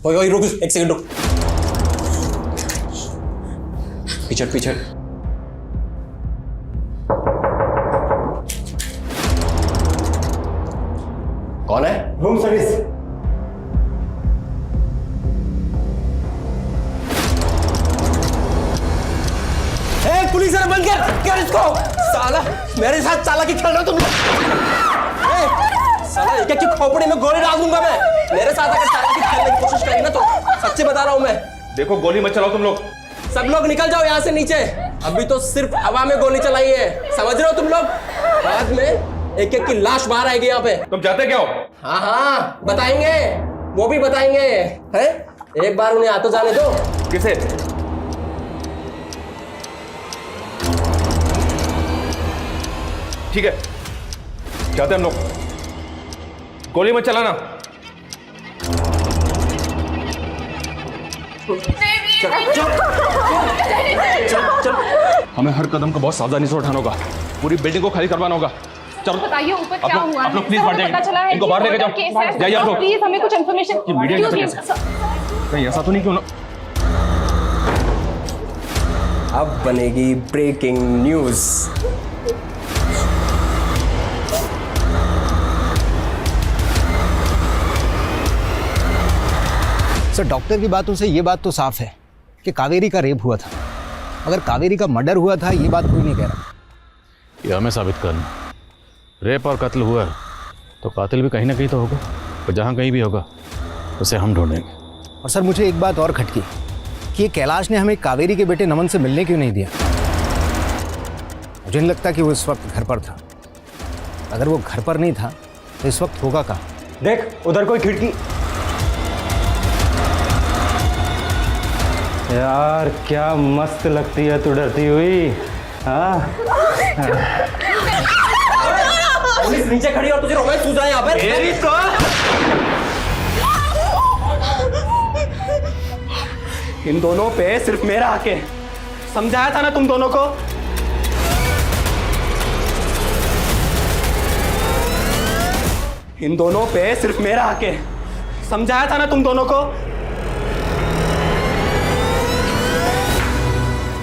ओए रुक, एक सेकंड रुक। पीछे पीछे। कौन है? Room service. पुलिस है, बंद कर इसको। साला मेरे साथ चालाकी खेल रहे हो तुम लोग। साला एक एक की खोपड़ी में गोली डाल दूंगा मैं। मेरे साथ अगर चालाकी खेलने की कोशिश करी ना तो सच्ची बता रहा हूं मैं। देखो, गोली मत चलाओ तुम लोग। सब लोग निकल जाओ यहाँ से नीचे। अभी तो सिर्फ हवा में गोली चलाई है, समझ रहे हो तुम लोग? बाद में एक एक की लाश बाहर आएगी यहाँ पे। तुम चाहते क्या हो? हाँ हाँ बताएंगे, वो भी बताएंगे। हैं? एक बार उन्हें आ तो जाने दो। किसे? ठीक है, चाहते हम लोग। गोली मत चलाना। चल। हमें हर कदम को बहुत सावधानी से उठाना होगा। पूरी बिल्डिंग को खाली करवाना होगा। चलो बताइए ऊपर क्या हुआ है? आप लोग प्लीज बाहर जाइए। इनको बाहर लेके जाओ। जाइए आप लोग। प्लीज हमें कुछ इन्फॉर्मेशन। मीडिया कहीं ऐसा तो नहीं क्यों ना? अब बनेगी ब्रेकिंग न्यूज। सर डॉक्टर की बातों से ये बात तो साफ है कि कावेरी का रेप हुआ था। अगर कावेरी का मर्डर हुआ था ये बात कोई नहीं कह रहा। ये हमें साबित करना। रेप और कत्ल हुआ तो कातिल भी कहीं ना कहीं तो होगा, और जहाँ कहीं भी होगा उसे हम ढूंढेंगे। और सर मुझे एक बात और खटकी कि ये कैलाश ने हमें कावेरी के बेटे नमन से मिलने क्यों नहीं दिया। मुझे नहीं लगता कि वो इस वक्त घर पर था। अगर वो घर पर नहीं था तो इस वक्त होगा कहाँ? देख उधर कोई खिड़की। यार क्या मस्त लगती है तू डरती हुई। हाँ पुलिस नीचे खड़ी और तुझे रोमांस सूझ रहा है यहाँ पे। मेरी तो इन दोनों पे सिर्फ मेरा हक है। समझाया था ना तुम दोनों को। इन दोनों पे सिर्फ मेरा हक है। समझाया था ना तुम दोनों को।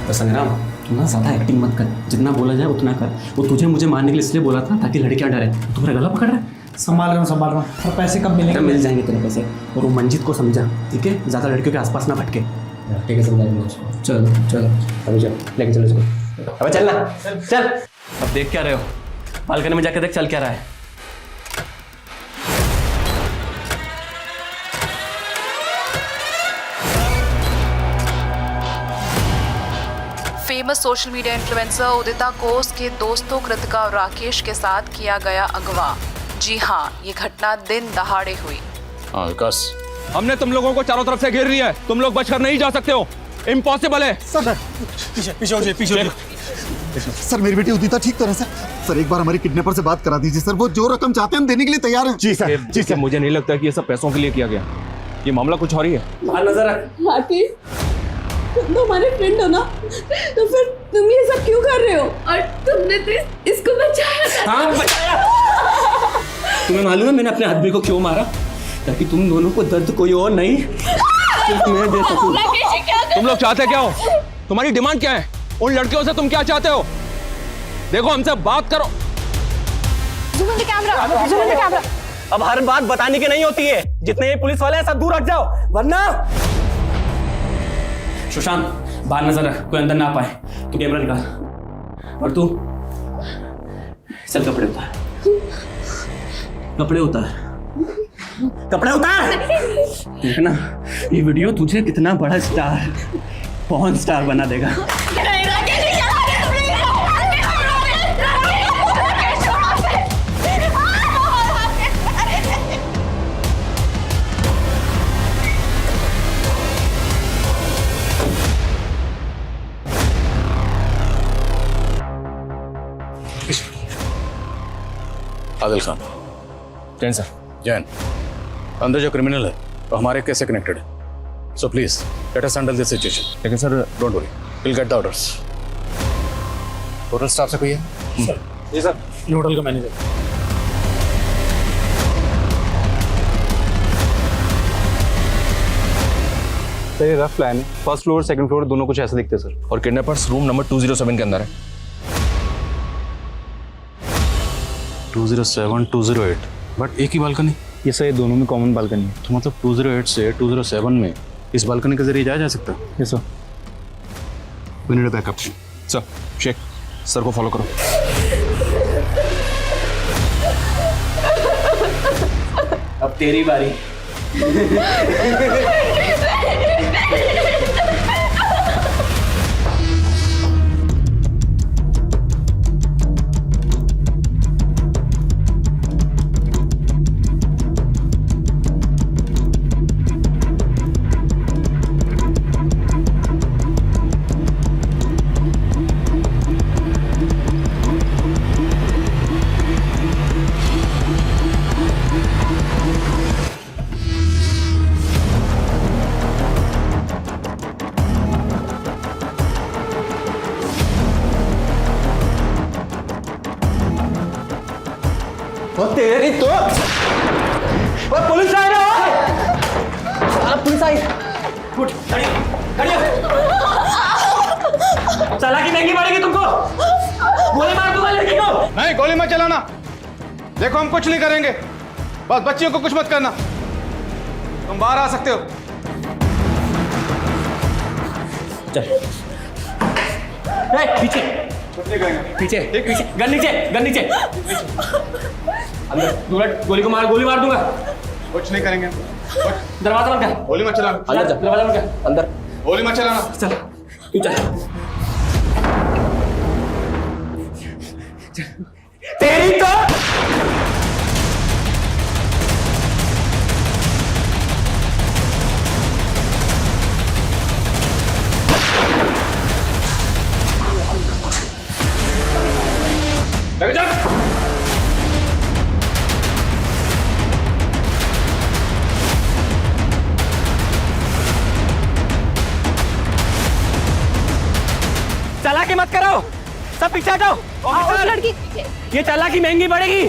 संग्राम, तू ना ज्यादा एक्टिंग मत कर। जितना बोला जाए उतना कर। वो तुझे मुझे मारने के लिए इसलिए बोला था ताकि लड़कियां डरे। तू मेरा गला पकड़ रहा है। संभाल रहा हूँ। और पैसे कब मिलेंगे? मिल जाएंगे तेरे पैसे। और वो मंजित को समझा, ठीक है? ज्यादा लड़कियों के आसपास ना भटके। ठीक है, समझा दूंगा उसको। चलो अभी चल, लेके चलो इसको। अबे चलना, चल। अब देख क्या रहे हो? बालकनी में जाके देख चल क्या रहा है। फेमस सोशल मीडिया इन्फ्लुएंसर उदिता को उसके दोस्तों कृतिका और राकेश के साथ किया गया अगवा। जी हाँ, ये घटना दिन दहाड़े हुई। हाँ विकास, हमने तुम लोगों को चारों तरफ से घेर लिया है। तुम लोग बचकर नहीं जा सकते हो। इम्पॉसिबल है। सर पीछे सर मेरी बेटी उदिता ठीक तरह से। सर एक बार हमारी किडनैपर से बात करा दीजिए सर। वो जो रकम चाहते हैं हम देने के लिए तैयार हैं। जी सर। मुझे नहीं लगता कि ये सब पैसों के लिए किया गया। ये मामला कुछ और ही है। नजर रख। तुम तो हमारे फ्रेंड हो ना, तो फिर तुम ये सब क्यों कर रहे हो? और तुमने तो इसको बचाया था। हाँ बचाया। तुम्हें मालूम है मैंने अपने आदमी को क्यों मारा? ताकि तुम दोनों को दर्द कोई और नहीं सिर्फ मैं दे सकूं। तुम लोग चाहते क्या हो? तुम्हारी डिमांड क्या है? उन लड़कियों से तुम क्या चाहते हो? देखो हमसे बात करो। Zoom in the camera। अब हर बात बताने की नहीं होती है। जितने ये पुलिस वाले हैं सब दूर हट जाओ, वरना सुशांत बाहर नजर रख, कोई अंदर ना पाए। तू कैमरा निकाल और तू चल कपड़े उतार, कपड़े उतार, कपड़े उतार। देखना ये वीडियो तुझे कितना बड़ा स्टार, पॉर्न स्टार बना देगा। आदिल खान। जैन सर। जैन, अंदर जो क्रिमिनल है वो हमारे केस से कनेक्टेड है, so please let us handle this situation. लेकिन sir don't worry, will get the orders. Total staff से कोई है? जी सर, ये होटल का मैनेजर। सर ये रफ प्लान है, फर्स्ट फ्लोर सेकंड फ्लोर दोनों कुछ ऐसे दिखते हैं सर। और किडनैपर्स रूम नंबर 207 के अंदर है। 207, 208, बट एक ही बालकनी। ये सर दोनों में कॉमन बालकनी है। तो मतलब 208 से 207 में इस बालकनी के जरिए जाया जा सकता है? Yes sir. We need a backup. Sir Sheikh sir को फॉलो करो। अब तेरी बारी। तेरी तो पुलिस आई ना, पुलिस आई। उठ, खड़ी चालाकी महंगी पड़ेगी तुमको। गोली मार दूंगा लड़की को। नहीं, गोली मत चलाना। देखो हम कुछ नहीं करेंगे, बस बच्चियों को कुछ मत करना। तुम बाहर आ सकते हो। चल पीछे पीछे पीछे, गन नीचे, गन नीचे। अंदर गोली को मार, गोली मार दूंगा। कुछ नहीं करेंगे। दरवाजा बंद कर। गोली मत चलाना। अंदर दरवाजा बंद कर। अंदर गोली मत चलाना। चल तू चल। तेरी तो चालाकी मत करो, सब पीछे हटो। लड़की ये चालाकी महंगी पड़ेगी।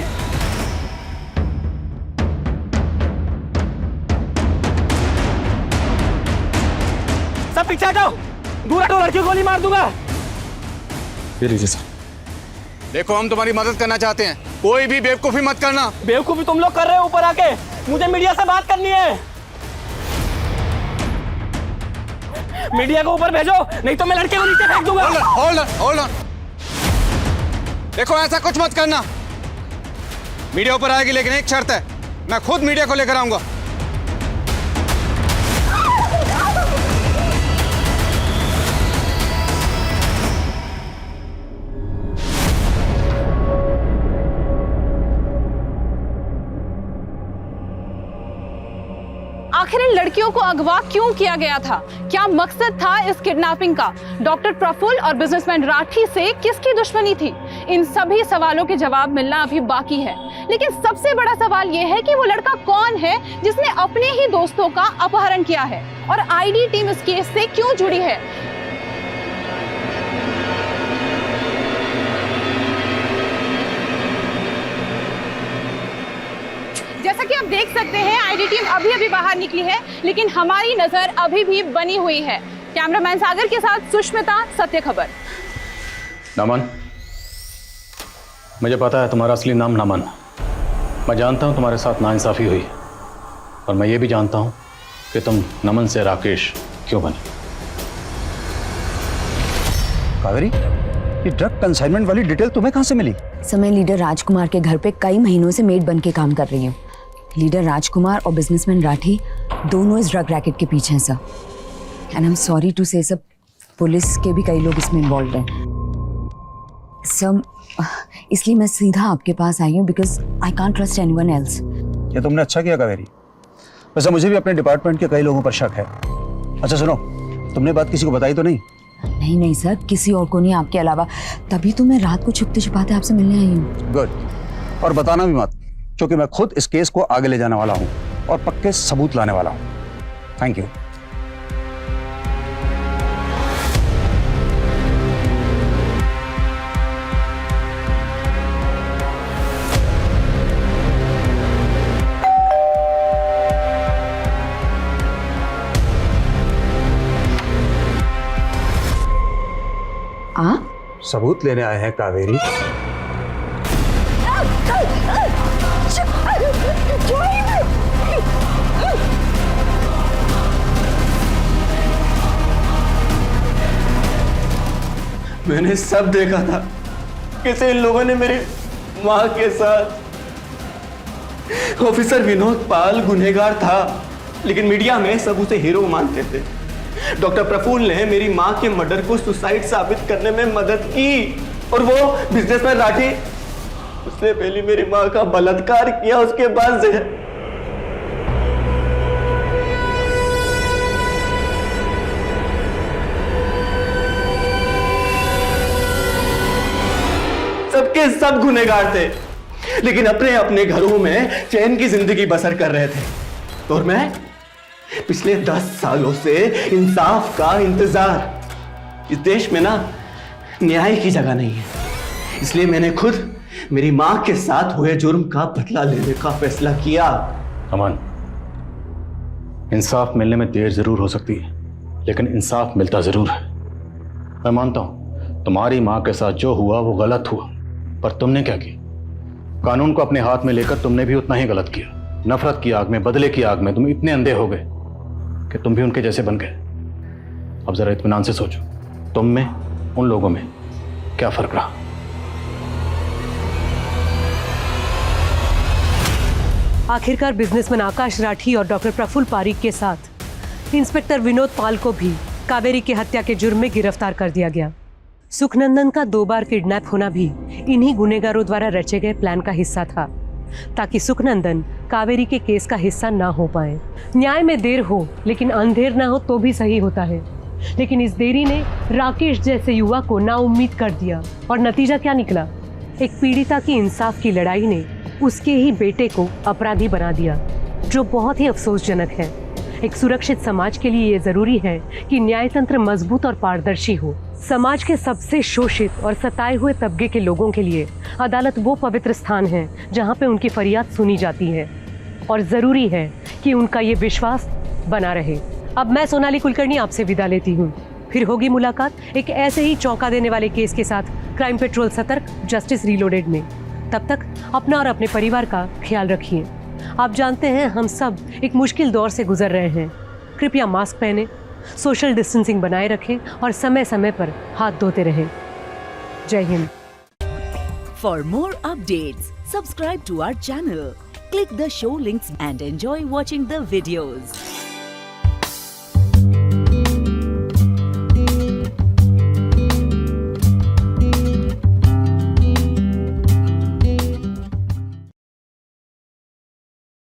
सब पीछे हटो, दूर हटो, लड़की को गोली मार दूंगा। ये लीजिए सर। देखो हम तुम्हारी मदद करना चाहते हैं, कोई भी बेवकूफी मत करना। बेवकूफी तुम लोग कर रहे हो ऊपर आके। मुझे मीडिया से बात करनी है। मीडिया को ऊपर भेजो, नहीं तो मैं लड़के को नीचे फेंक दूंगा। Hold on. देखो ऐसा कुछ मत करना। मीडिया ऊपर आएगी, लेकिन एक शर्त है, मैं खुद मीडिया को लेकर आऊंगा। आखिर इन लड़कियों को अगवा क्यों किया गया था? क्या मकसद था इस किडनैपिंग का? डॉक्टर प्रफुल्ल और बिजनेसमैन राठी से किसकी दुश्मनी थी? इन सभी सवालों के जवाब मिलना अभी बाकी है, लेकिन सबसे बड़ा सवाल यह है कि वो लड़का कौन है जिसने अपने ही दोस्तों का अपहरण किया है और आईडी टीम इस केस से क्यों जुड़ी है। जैसा कि आप देख सकते हैं आईडी टीम अभी अभी बाहर निकली है, लेकिन हमारी नजर अभी भी बनी हुई है। कैमरामैन सागर के साथ सुष्मिता, सत्य खबर। नमन, मुझे पता है तुम्हारा असली नाम नमन। मैं जानता हूं तुम्हारे साथ नाइंसाफी हुई, और मैं ये भी जानता हूं कि तुम नमन से राकेश क्यों बने। कावेरी, ये ड्रग कंसाइनमेंट वाली डिटेल तुम्हें कहां से मिली? सर, मैं लीडर राजकुमार के घर पे कई महीनों से मेड बन के काम कर रही हूँ। लीडर राजकुमार और बिजनेसमैन राठी दोनों इस ड्रग रैकेट के पीछे हैं sir. And I am sorry to say सब पुलिस के भी कई लोग इसमें इन्वॉल्व हैं सर। इसलिए मैं सीधा आपके पास आई हूँ because I can't trust anyone else. ये तुमने अच्छा किया कावेरी। वैसे मुझे भी अपने डिपार्टमेंट के कई लोगों पर शक है। अच्छा सुनो, तुमने बात किसी को बताई तो नहीं? नहीं सर, किसी और को नहीं आपके अलावा। तभी तो मैं रात को छुपते छुपाते आपसे मिलने आई हूँ। गुड। और बताना भी मत, क्योंकि मैं खुद इस केस को आगे ले जाने वाला हूँ और पक्के सबूत लाने वाला हूँ। Thank you. सबूत लेने आए हैं कावेरी। मैंने सब देखा था कैसे इन लोगों ने मेरी मां के साथ। ऑफिसर विनोद पाल गुनहगार था, लेकिन मीडिया में सब उसे हीरो मानते थे। डॉक्टर प्रफुल्ल ने मेरी मां के मर्डर को सुसाइड साबित करने में मदद की, और वो बिजनेसमैन राठी, उसने पहले मेरी मां का बलात्कार किया, उसके बाद सबके सब गुनहगार थे, लेकिन अपने अपने घरों में चैन की जिंदगी बसर कर रहे थे। और मैं पिछले 10 सालों से इंसाफ का इंतजार। इस देश में ना न्याय की जगह नहीं है, इसलिए मैंने खुद मेरी मां के साथ हुए जुर्म का बदला लेने का फैसला किया। अमन, इंसाफ मिलने में देर जरूर हो सकती है, लेकिन इंसाफ मिलता जरूर है। मैं मानता हूं तुम्हारी मां के साथ जो हुआ वो गलत हुआ, पर तुमने क्या किया? कानून को अपने हाथ में लेकर तुमने भी उतना ही गलत किया। नफरत की आग में, बदले की आग में तुम इतने अंधे हो गए कि तुम भी उनके जैसे बन गए। अब जरा इत्मीनान से सोचो, तुम में, उन लोगों में क्या फर्क रहा? आखिरकार बिजनेसमैन आकाश राठी और डॉक्टर प्रफुल्ल पारीक के साथ इंस्पेक्टर विनोद पाल को भी कावेरी की हत्या के जुर्म में गिरफ्तार कर दिया गया। सुखनंदन का 2 बार किडनैप होना भी इन्हीं गुनहगारों द्वारा रचे गए प्लान का हिस्सा था, ताकि सुखनंदन कावेरी के केस का हिस्सा ना हो पाए। न्याय में देर हो, लेकिन अंधेर ना हो तो भी सही होता है। लेकिन इस देरी ने राकेश जैसे युवा को नाउम्मीद कर दिया, और नतीजा क्या निकला? एक पीड़िता की इंसाफ की लड़ाई ने उसके ही बेटे को अपराधी बना दिया, जो बहुत ही अफसोसजनक है। एक सुरक्षित समाज के लिए ये जरूरी है कि न्यायतंत्र मजबूत और पारदर्शी हो। समाज के सबसे शोषित और सताए हुए तबके के लोगों के लिए अदालत वो पवित्र स्थान है जहाँ पे उनकी फरियाद सुनी जाती है, और ज़रूरी है कि उनका ये विश्वास बना रहे। अब मैं सोनाली कुलकर्णी आपसे विदा लेती हूँ। फिर होगी मुलाकात एक ऐसे ही चौंका देने वाले केस के साथ क्राइम पेट्रोल सतर्क, जस्टिस रीलोडेड में। तब तक अपना और अपने परिवार का ख्याल रखिए। आप जानते हैं हम सब एक मुश्किल दौर से गुजर रहे हैं। कृपया मास्क पहने, सोशल डिस्टेंसिंग बनाए रखें और समय समय पर हाथ धोते रहें। Jai Hind. For more updates, subscribe to our channel, click the show links and enjoy watching the videos.